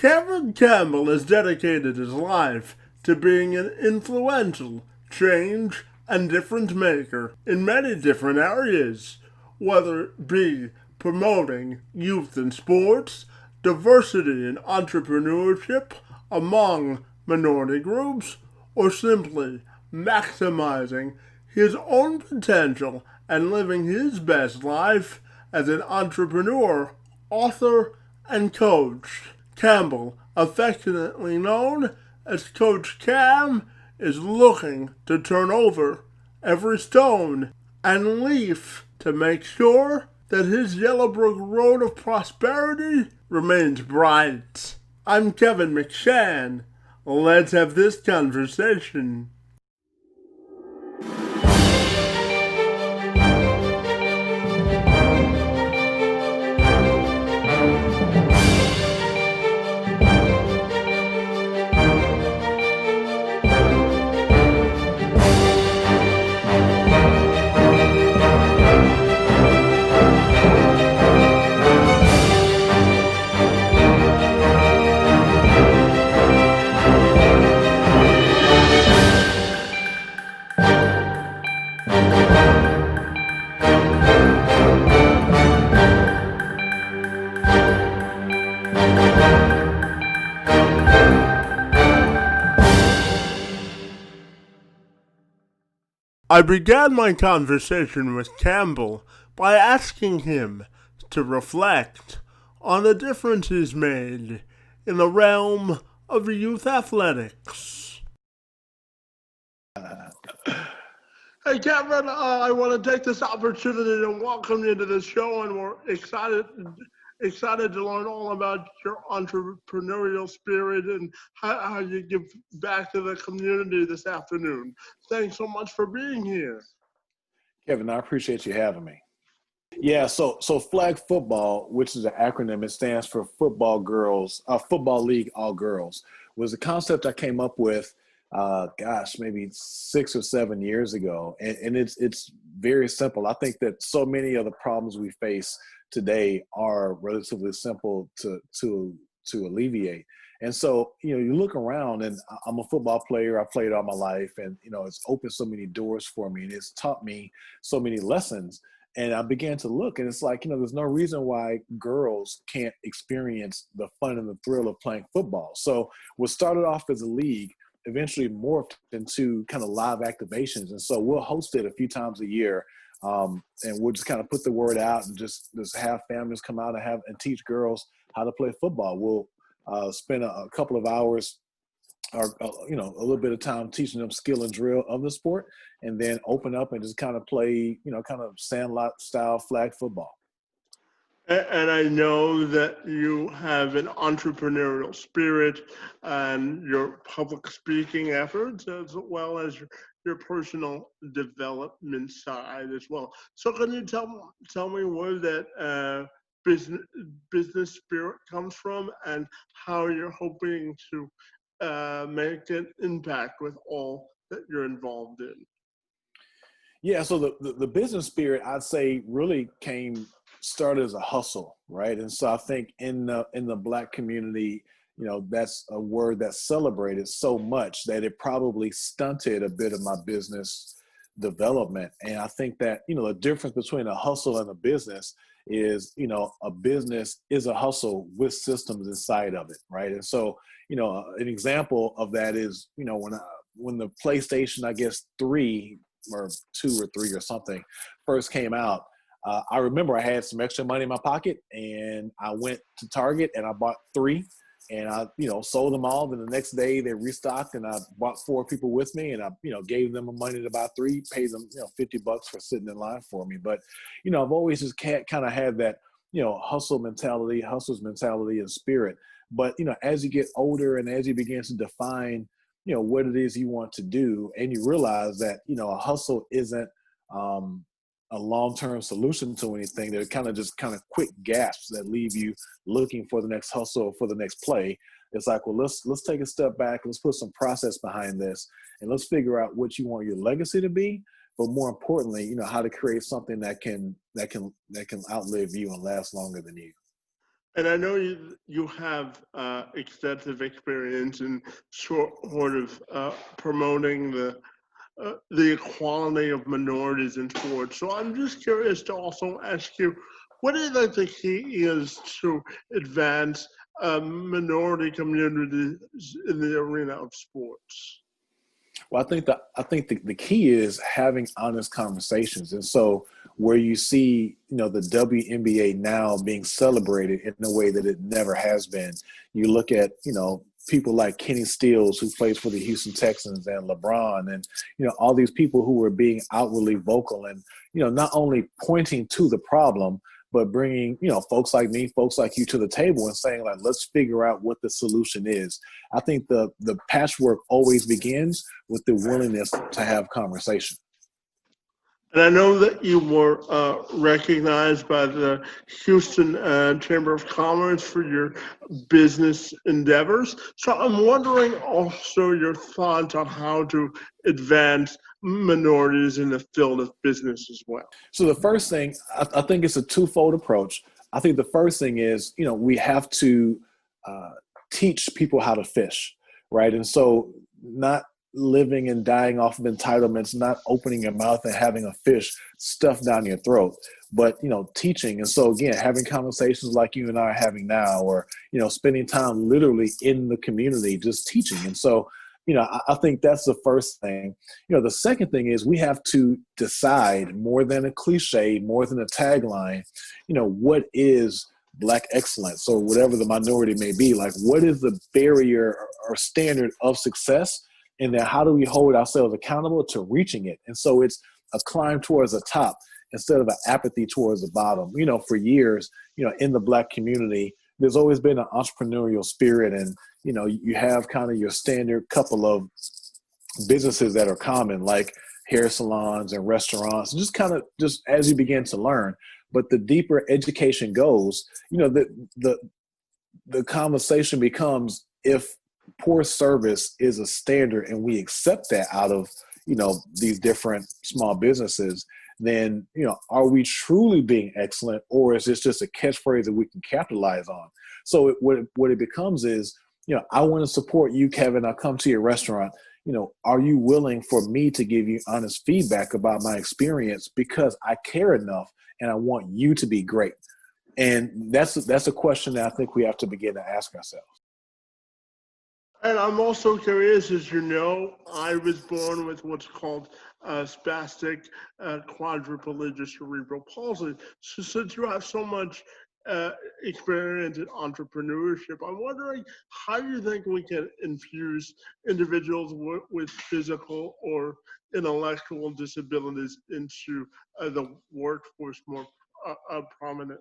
Cameron Campbell has dedicated his life to being an influential change and difference maker in many different areas, whether it be promoting youth in sports, diversity in entrepreneurship among minority groups, or simply maximizing his own potential and living his best life as an entrepreneur, author, and coach. Campbell, affectionately known as Coach Cam, is looking to turn over every stone and leaf to make sure that his Yellowbrook road of prosperity remains bright. I'm Kevin McShann. Let's have this conversation. I began my conversation with Campbell by asking him to reflect on the differences made in the realm of youth athletics. Hey, Cameron, I want to take this opportunity to welcome you to the show, and we're excited to learn all about your entrepreneurial spirit and how you give back to the community this afternoon. Thanks so much for being here. Kevin, I appreciate you having me. Yeah, so flag football, which is an acronym, it stands for Football Girls, Football League All Girls, was a concept I came up with, maybe 6 or 7 years ago, and it's very simple. I think that so many of the problems we face today are relatively simple to alleviate. And so, you look around, and I'm a football player. I played all my life, and, it's opened so many doors for me, and it's taught me so many lessons. And I began to look, and it's like, there's no reason why girls can't experience the fun and the thrill of playing football. So what started off as a league eventually morphed into kind of live activations. And so we'll host it a few times a year. And we'll just kind of put the word out and just have families come out and teach girls how to play football. We'll spend a couple of hours or a little bit of time teaching them skill and drill of the sport, and then open up and just kind of play, kind of sandlot style flag football. And I know that you have an entrepreneurial spirit and your public speaking efforts, as well as your personal development side as well. So can you tell me where that business spirit comes from, and how you're hoping to make an impact with all that you're involved in? Yeah, so the business spirit, I'd say, really started as a hustle, right? And so I think in the Black community, that's a word that's celebrated so much that it probably stunted a bit of my business development. And I think that, the difference between a hustle and a business is, a business is a hustle with systems inside of it, right? And so, an example of that is, when the PlayStation, I guess 3 or 2 or 3 or something first came out, I remember I had some extra money in my pocket, and I went to Target and I bought 3, and I, sold them all. Then the next day they restocked, and I bought 4 people with me, and I, gave them money to buy 3, paid them, $50 for sitting in line for me. But, I've always just kind of had that, hustler's mentality and spirit. But, as you get older and as you begin to define, what it is you want to do, and you realize that, a hustle isn't a long-term solution to anything. They're kind of quick gasps that leave you looking for the next hustle, for the next play. It's like, well, let's take a step back. Let's put some process behind this, and let's figure out what you want your legacy to be. But more importantly, how to create something that can outlive you and last longer than you. And I know you have extensive experience in sort of promoting the equality of minorities in sports. So I'm just curious to also ask you, what do you think the key is to advance minority communities in the arena of sports? Well, I think the key is having honest conversations. And so where you see, the WNBA now being celebrated in a way that it never has been, you look at, people like Kenny Stills, who plays for the Houston Texans, and LeBron, and, all these people who were being outwardly vocal and, not only pointing to the problem, but bringing, folks like me, folks like you to the table and saying, like, let's figure out what the solution is. I think the patchwork always begins with the willingness to have conversation. And I know that you were recognized by the Houston Chamber of Commerce for your business endeavors. So I'm wondering also your thoughts on how to advance minorities in the field of business as well. So the first thing, I think it's a twofold approach. I think the first thing is, we have to teach people how to fish, right? And so not living and dying off of entitlements, not opening your mouth and having a fish stuffed down your throat, but, teaching. And so again, having conversations like you and I are having now, or, spending time literally in the community, just teaching. And so, I think that's the first thing. The second thing is we have to decide, more than a cliche, more than a tagline, what is Black excellence, or whatever the minority may be. Like, what is the barrier or standard of success? And then how do we hold ourselves accountable to reaching it? And so it's a climb towards the top instead of an apathy towards the bottom. For years, in the Black community, there's always been an entrepreneurial spirit, and you have kind of your standard couple of businesses that are common, like hair salons and restaurants, just as you begin to learn. But the deeper education goes, the conversation becomes, if poor service is a standard and we accept that out of these different small businesses, then are we truly being excellent, or is this just a catchphrase that we can capitalize on? So what it becomes is, I want to support you, Kevin. I come to your restaurant. Are you willing for me to give you honest feedback about my experience, because I care enough and I want you to be great? And that's a question that I think we have to begin to ask ourselves. And I'm also curious, as you know, I was born with what's called spastic quadriplegic cerebral palsy. So since you have so much experience in entrepreneurship, I'm wondering, how do you think we can infuse individuals with physical or intellectual disabilities into the workforce more prominent?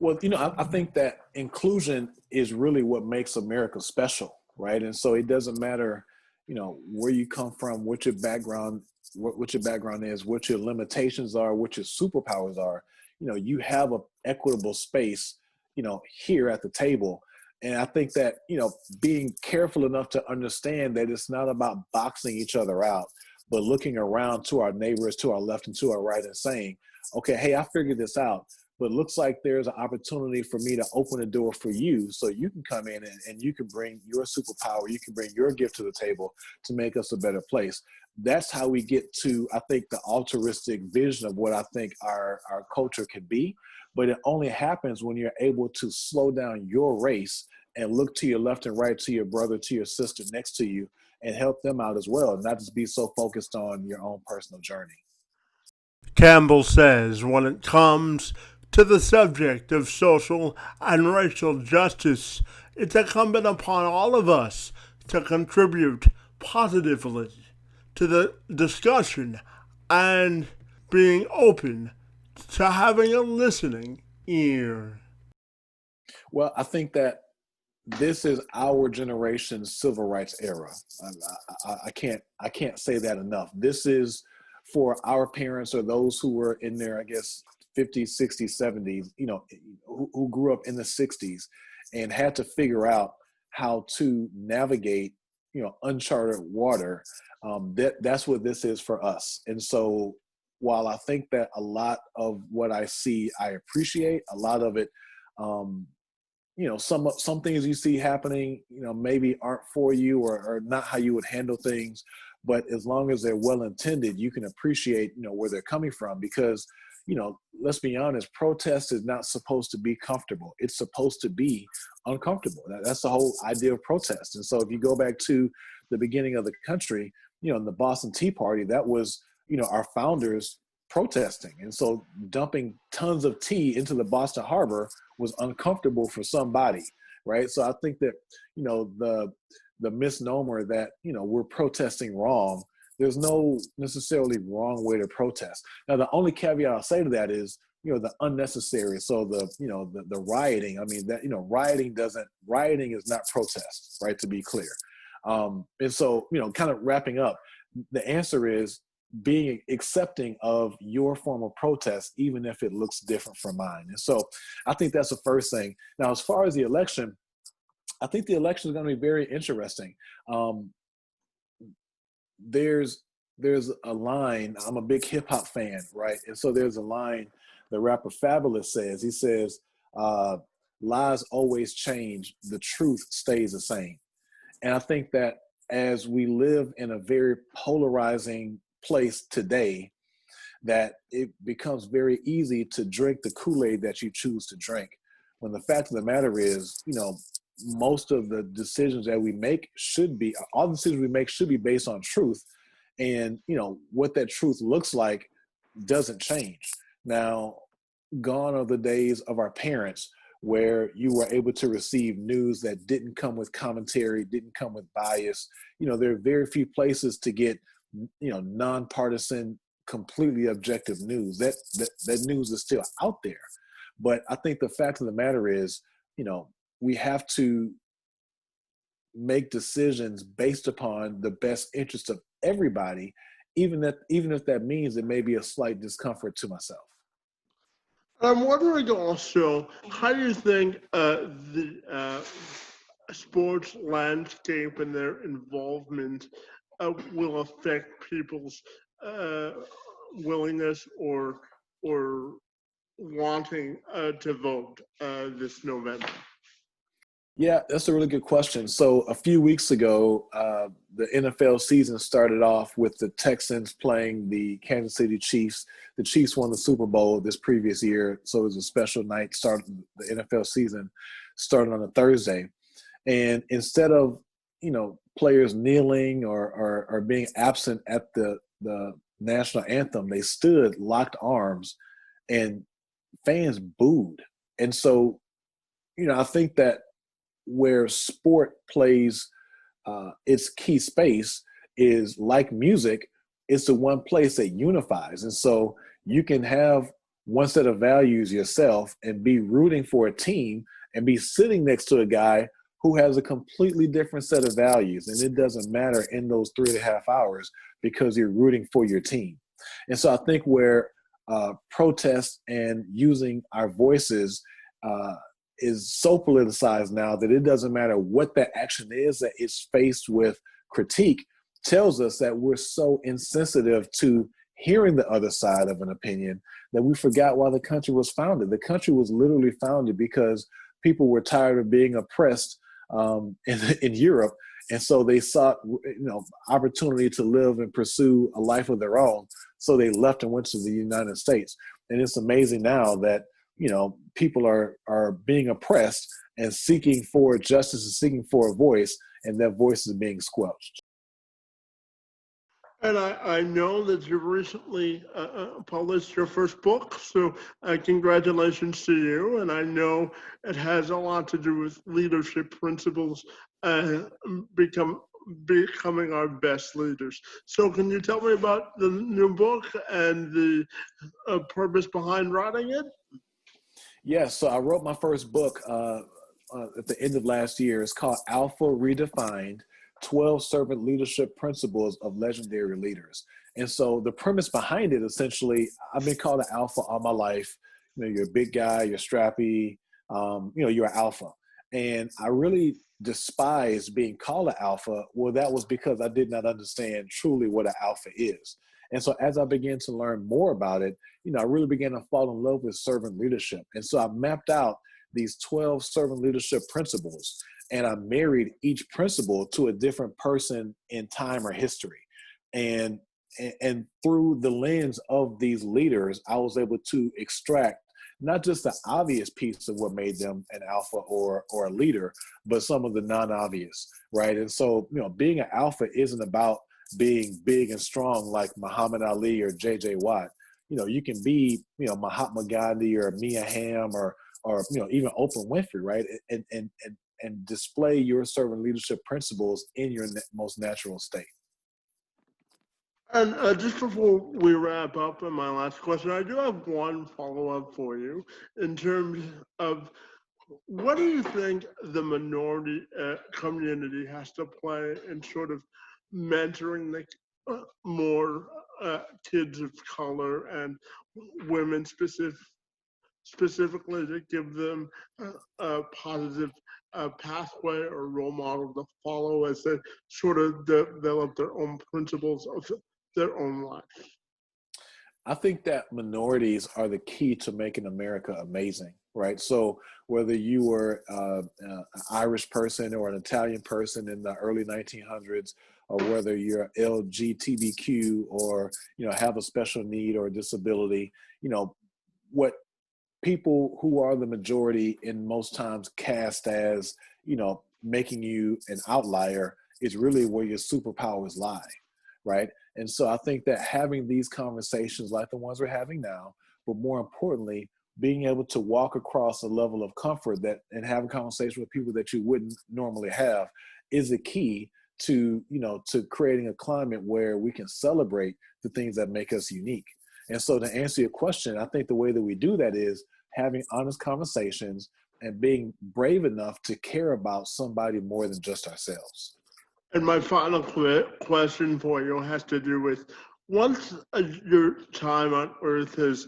Well, I think that inclusion is really what makes America special, right? And so it doesn't matter, where you come from, what your background is, what your limitations are, what your superpowers are. You have an equitable space, here at the table. And I think that, being careful enough to understand that it's not about boxing each other out, but looking around to our neighbors, to our left and to our right, and saying, okay, hey, I figured this out, but looks like there's an opportunity for me to open a door for you, so you can come in and you can bring your superpower, you can bring your gift to the table to make us a better place. That's how we get to, I think, the altruistic vision of what I think our culture can be. But it only happens when you're able to slow down your race and look to your left and right, to your brother, to your sister next to you, and help them out as well, and not just be so focused on your own personal journey. Campbell says when it comes to the subject of social and racial justice, it's incumbent upon all of us to contribute positively to the discussion and being open to having a listening ear. Well, I think that this is our generation's civil rights era. I can't say that enough. This is for our parents, or those who were in their, I guess, 50s, 60s, 70s, who grew up in the 60s and had to figure out how to navigate, uncharted water. That's what this is for us. And so while I think that a lot of what I see, I appreciate, a lot of it Some things you see happening, maybe aren't for you or not how you would handle things. But as long as they're well intended, you can appreciate, where they're coming from, because, let's be honest, protest is not supposed to be comfortable. It's supposed to be uncomfortable. That's the whole idea of protest. And so if you go back to the beginning of the country, in the Boston Tea Party, that was, our founders protesting. And so dumping tons of tea into the Boston Harbor was uncomfortable for somebody, right? So I think that, the misnomer that, we're protesting wrong, there's no necessarily wrong way to protest. Now, the only caveat I'll say to that is, the unnecessary. So the rioting, I mean, that, rioting is not protest, right? To be clear. And so, kind of wrapping up, the answer is being accepting of your form of protest, even if it looks different from mine. And so I think that's the first thing. Now, as far as the election, I think the election is going to be very interesting. There's a line, I'm a big hip hop fan, right? And so there's a line the rapper Fabulous says, he says, lies always change, the truth stays the same. And I think that as we live in a very polarizing place today, that it becomes very easy to drink the Kool-Aid that you choose to drink. When the fact of the matter is, most of the decisions that we make all the decisions we make should be based on truth. And, what that truth looks like doesn't change. Now, gone are the days of our parents where you were able to receive news that didn't come with commentary, didn't come with bias. There are very few places to get, nonpartisan, completely objective news. That news is still out there. But I think the fact of the matter is, we have to make decisions based upon the best interest of everybody, even if that means it may be a slight discomfort to myself. I'm wondering also, how do you think the sports landscape and their involvement will affect people's willingness or wanting to vote this November? Yeah, that's a really good question. So a few weeks ago, the NFL season started off with the Texans playing the Kansas City Chiefs. The Chiefs won the Super Bowl this previous year, so it was a special night. Starting the NFL season started on a Thursday, and instead of players kneeling or being absent at the national anthem, they stood locked arms, and fans booed. And so, I think that where sport plays its key space is, like music, it's the one place that unifies. And so you can have one set of values yourself and be rooting for a team and be sitting next to a guy who has a completely different set of values. And it doesn't matter in those 3.5 hours because you're rooting for your team. And so I think where protest and using our voices is so politicized now that it doesn't matter what that action is that it's faced with critique, tells us that we're so insensitive to hearing the other side of an opinion that we forgot why the country was founded. The country was literally founded because people were tired of being oppressed in Europe. And so they sought, opportunity to live and pursue a life of their own. So they left and went to the United States. And it's amazing now that, people are being oppressed and seeking for justice and seeking for a voice, and their voice is being squelched. And I know that you recently published your first book, so congratulations to you. And I know it has a lot to do with leadership principles, becoming our best leaders. So can you tell me about the new book and the purpose behind writing it? Yes, so I wrote my first book at the end of last year. It's called Alpha Redefined, 12 Servant Leadership Principles of Legendary Leaders. And so the premise behind it, essentially, I've been called an alpha all my life. You're a big guy, you're strappy, you're an alpha. And I really despised being called an alpha. Well, that was because I did not understand truly what an alpha is. And so as I began to learn more about it, I really began to fall in love with servant leadership. And so I mapped out these 12 servant leadership principles, and I married each principle to a different person in time or history. And through the lens of these leaders, I was able to extract not just the obvious piece of what made them an alpha or a leader, but some of the non-obvious, right? And so, being an alpha isn't about being big and strong like Muhammad Ali or J.J. Watt. You can be, Mahatma Gandhi or Mia Hamm or even Oprah Winfrey, right? And display your servant leadership principles in your most natural state. And just before we wrap up, and my last question, I do have one follow-up for you in terms of what do you think the minority community has to play in sort of mentoring the more kids of color and women specifically to give them a positive pathway or role model to follow as they sort of develop their own principles of their own life? I think that minorities are the key to making America amazing, right? So whether you were an Irish person or an Italian person in the early 1900s, or whether you're LGBTQ or, have a special need or a disability, what people who are the majority in most times cast as, making you an outlier is really where your superpowers lie, right? And so I think that having these conversations like the ones we're having now, but more importantly, being able to walk across a level of comfort and have a conversation with people that you wouldn't normally have is the key to, to creating a climate where we can celebrate the things that make us unique. And so to answer your question, I think the way that we do that is having honest conversations and being brave enough to care about somebody more than just ourselves. And my final question for you has to do with once your time on Earth has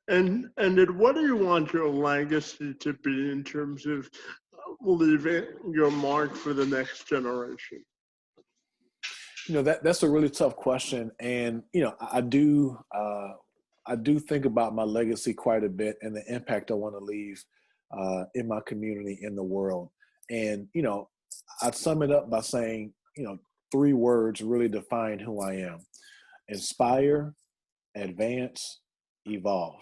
ended, what do you want your legacy to be in terms of leaving your mark for the next generation? That's a really tough question. And, I do think about my legacy quite a bit and the impact I want to leave in my community, in the world. And, I'd sum it up by saying, 3 words really define who I am: inspire, advance, evolve,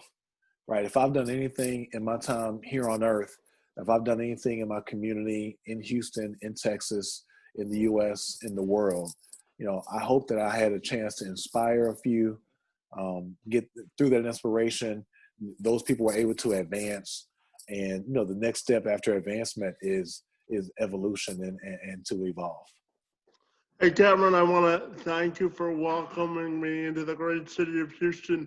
right? If I've done anything in my time here on Earth, if I've done anything in my community, in Houston, in Texas, in the US, in the world, I hope that I had a chance to inspire a few, get through that inspiration. Those people were able to advance. And, the next step after advancement is evolution and to evolve. Hey, Cameron, I want to thank you for welcoming me into the great city of Houston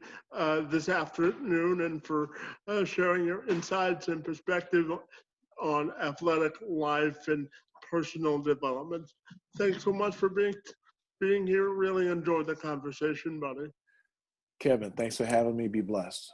this afternoon and for sharing your insights and perspective on athletic life and personal development. Thanks so much for being here. Really enjoyed the conversation, buddy. Kevin, thanks for having me. Be blessed.